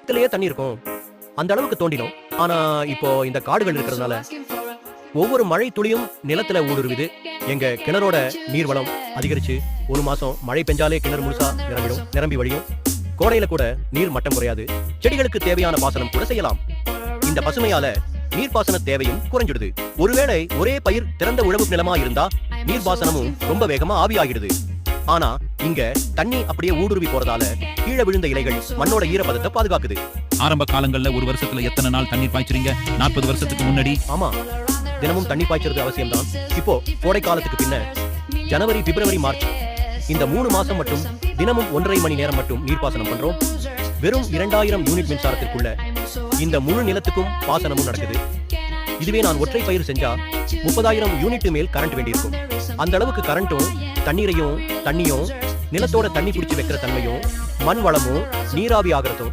இதுலயே தண்ணி இருக்கும். அந்த அளவுக்கு தோண்டினோம். ஆனா இப்போ இந்த காடுகள் இருக்கிறதுனால ஒவ்வொரு மழை துளியும் நிலத்துல ஊடுருவிது. எங்க கிணறோட நீர்வளம் அதிகரிச்சு 1 மாசம் மழை பெஞ்சாலே கிணறு முழுசா நிரம்பி வழியும். கோடையில கூட நீர் மட்டம் குறையாது. செடிகளுக்கு தேவையான பாசனம் கூட செய்யலாம். இந்த பசுமையால நீர்ப்பாசன தேவையும் குறைஞ்சிடுது. ஒருவேளை ஒரே பயிர் திறந்த உழவு நிலமா இருந்தா நீர்ப்பாசனமும் ரொம்ப வேகமா ஆவியாகிடுது. ஆனா இங்க தண்ணி அப்படியே ஊடுருவி போறதால கீழே விழுந்த இலைகள் மண்ணோட ஈரப்பதத்தை பாதுகாக்குது. ஆரம்ப காலங்கள்ல ஒரு வருஷத்துல எத்தனை நாள் தண்ணீர் பாய்ச்சுறீங்க? 40 வருஷத்துக்கு முன்னாடி? ஆமா, தினமும் தண்ணி பாய்ச்சறது அவசியம்தான். இப்போ கோடை காலத்துக்கு பின்ன ஜனவரி, பிப்ரவரி, மார்ச் இந்த 3 மாசம் மட்டும் தினமும் 1.5 மணி நேரம் மட்டும் நீர்ப்பாசனம் பண்றோம். வெறும் 2000 யூனிட் மின்சாரத்திற்குள்ள இந்த முழு நிலத்துக்கும் பாசனமும் நடக்குது. இதுவே நான் ஒற்றை பயிர் செஞ்சா 30,000 யூனிட் மேல் கரண்ட் வேண்டியிருக்கும். அந்த அளவுக்கு கரண்ட்டும் தண்ணீரையும் தண்ணியும் நிலத்தோட தண்ணி பிடிச்சி வைக்கிற தன்மையும் மண் வளமும் நீராவி ஆகிறதும்